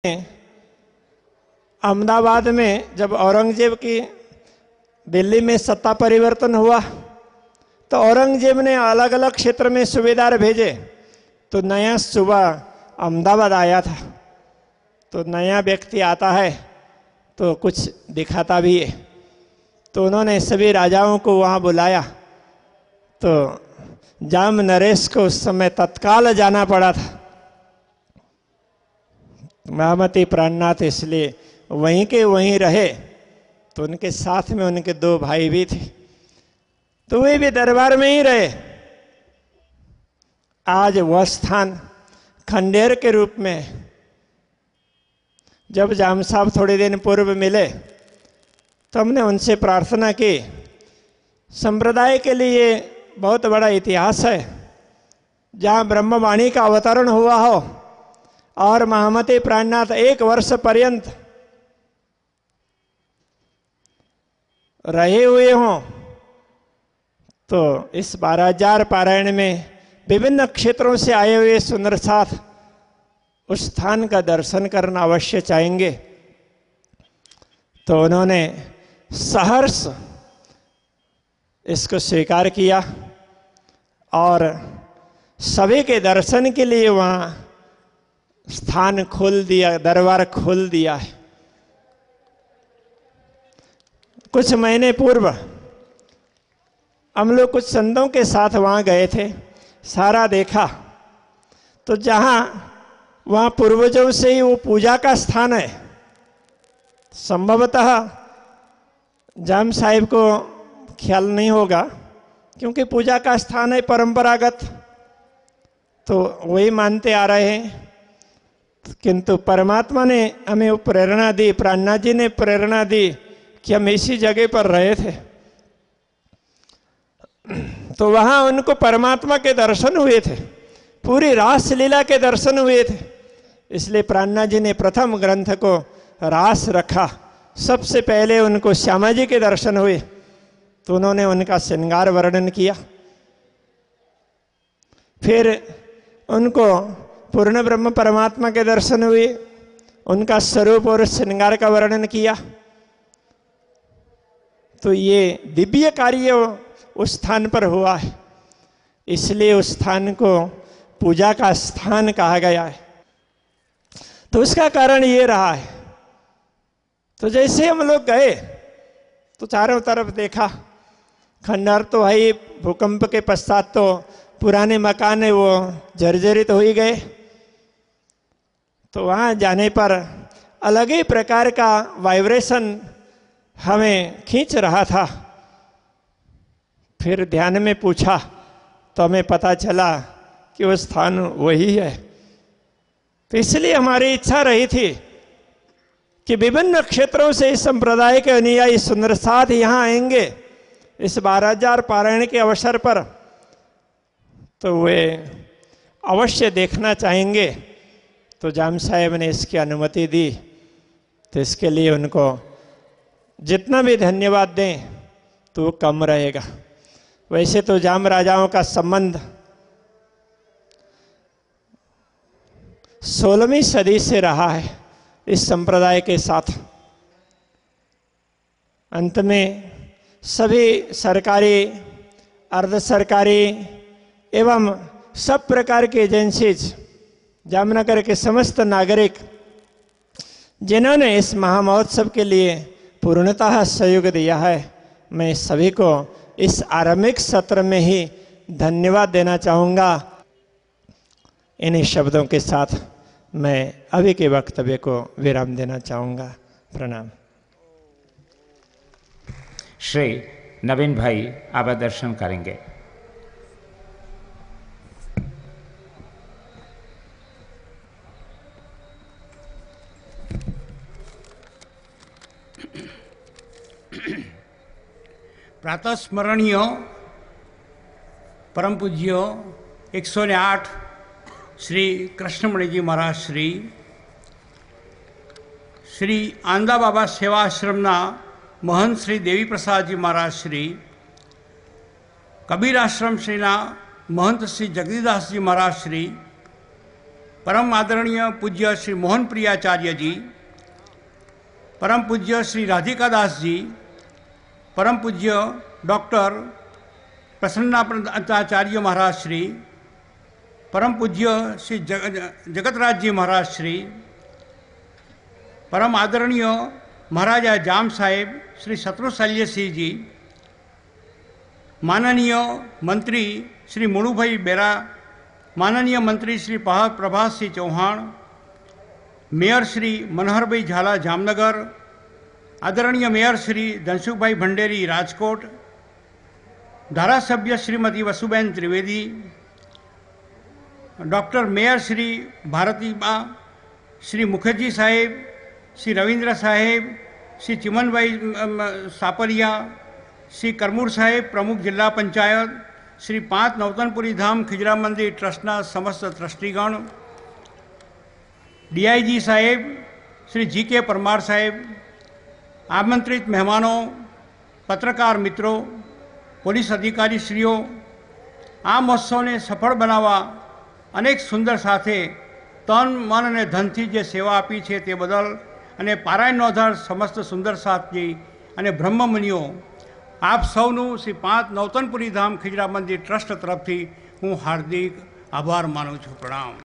अहमदाबाद में जब औरंगजेब की दिल्ली में सत्ता परिवर्तन हुआ तो औरंगजेब ने अलग अलग क्षेत्र में सूबेदार भेजे। तो नया सूबा अहमदाबाद आया था। तो नया व्यक्ति आता है तो कुछ दिखाता भी है। तो उन्होंने सभी राजाओं को वहाँ बुलाया। तो जाम नरेश को उस समय तत्काल जाना पड़ा था। महामती प्राणनाथ इसलिए वहीं के वहीं रहे। तो उनके साथ में उनके दो भाई भी थे, तो वे भी दरबार में ही रहे। आज वह स्थान खंडेर के रूप में, जब जाम साहब थोड़े दिन पूर्व मिले तो हमने उनसे प्रार्थना की, संप्रदाय के लिए बहुत बड़ा इतिहास है, जहाँ ब्रह्मवाणी का अवतरण हुआ हो और महामती प्राणनाथ 1 वर्ष पर्यंत रहे हुए हों, तो इस 12,000 पारायण में विभिन्न क्षेत्रों से आए हुए सुंदर साथ उस स्थान का दर्शन करना अवश्य चाहेंगे। तो उन्होंने सहर्ष इसको स्वीकार किया और सभी के दर्शन के लिए वहाँ स्थान खोल दिया, दरबार खोल दिया है। कुछ महीने पूर्व हम लोग कुछ संतों के साथ वहाँ गए थे, सारा देखा। तो जहाँ वहाँ पूर्वजों से ही वो पूजा का स्थान है, संभवतः जाम साहिब को ख्याल नहीं होगा क्योंकि पूजा का स्थान है परंपरागत, तो वही मानते आ रहे हैं। किंतु परमात्मा ने हमें वो प्रेरणा दी, प्राणनाथ जी ने प्रेरणा दी कि हम इसी जगह पर रहे थे। तो वहाँ उनको परमात्मा के दर्शन हुए थे, पूरी रास लीला के दर्शन हुए थे। इसलिए प्राणनाथ जी ने प्रथम ग्रंथ को रास रखा। सबसे पहले उनको श्यामा जी के दर्शन हुए, तो उन्होंने उनका श्रृंगार वर्णन किया। फिर उनको पूर्ण ब्रह्म परमात्मा के दर्शन हुए, उनका स्वरूप और श्रृंगार का वर्णन किया। तो ये दिव्य कार्य उस स्थान पर हुआ है, इसलिए उस स्थान को पूजा का स्थान कहा गया है। तो उसका कारण ये रहा है। तो जैसे हम लोग गए तो चारों तरफ देखा, खंडहर तो है ही, भूकंप के पश्चात तो पुराने मकान है वो जर्जरित हो ही गए। तो वहाँ जाने पर अलग ही प्रकार का वाइब्रेशन हमें खींच रहा था। फिर ध्यान में पूछा तो हमें पता चला कि वो स्थान वही है। तो इसलिए हमारी इच्छा रही थी कि विभिन्न क्षेत्रों से इस संप्रदाय के अनुयायी सुंदर साथ यहाँ आएंगे इस 12,000 पारायण के अवसर पर, तो वे अवश्य देखना चाहेंगे। तो जाम साहेब ने इसकी अनुमति दी, तो इसके लिए उनको जितना भी धन्यवाद दें तो वो कम रहेगा। वैसे तो जाम राजाओं का संबंध 16वीं सदी से रहा है इस संप्रदाय के साथ। अंत में सभी सरकारी, अर्ध सरकारी एवं सब प्रकार की एजेंसीज, जामनगर के समस्त नागरिक जिन्होंने इस महामहोत्सव के लिए पूर्णतः सहयोग दिया है, मैं सभी को इस आरंभिक सत्र में ही धन्यवाद देना चाहूँगा। इन्हीं शब्दों के साथ मैं अभी के वक्तव्य को विराम देना चाहूँगा। प्रणाम। श्री नवीन भाई आभा दर्शन करेंगे। प्रातः स्मरणीय परम पूज्य 108 श्री कृष्णमणि जी महाराज श्री आंदा बाबा सेवाश्रमना महंत श्री देवी प्रसाद जी महाराज कबीर आश्रम श्रीना महंत श्री जगदीदास जी महाराज परम आदरणीय पूज्य श्री मोहन प्रियाचार्य जी, परम पूज्य श्री राधिका दास जी, परम पूज्य डॉक्टर प्रसन्नाचार्य महाराज श्री, परम पूज्य श्री जगतराज जी महाराज श्री, परम आदरणीय महाराजा जाम साहेब श्री शत्रुशल्य सिंह जी, माननीय मंत्री श्री मुणुभाई बेरा, माननीय मंत्री श्री प्रभात सिंह चौहान, मेयर श्री मनोहरभाई झाला जामनगर, आदरणीय मेयर श्री धनसुखभाई भंडेरी राजकोट, धारासभ्य श्रीमती वसुबेन त्रिवेदी, डॉक्टर मेयर श्री भारतीबा, श्री मुखर्जी साहेब, श्री रविंद्र साहेब, श्री चिमनभाई सापरिया, श्री करमूर साहेब प्रमुख जिला पंचायत, श्री 5 नवतनपुरी धाम खिजरा मंदिर ट्रस्टना समस्त ट्रस्टीगण, डीआईजी साहेब श्री जी.के. परमार साहेब, आमंत्रित मेहमानों, पत्रकार मित्रों, पोलीस अधिकारी श्रीओ, आ महोत्सव ने सफल बनावा अनेक सुंदर साथे तन मन और धनथी जे सेवा आपी है ते बदल अने पारायणनो आधार समस्त सुंदर साथजी अने ब्रह्ममुनिओ आप सौनु श्री 5 नवतनपुरी धाम खिजरा मंदिर ट्रस्ट तरफथी हूँ हार्दिक आभार मानु छूं। प्रणाम।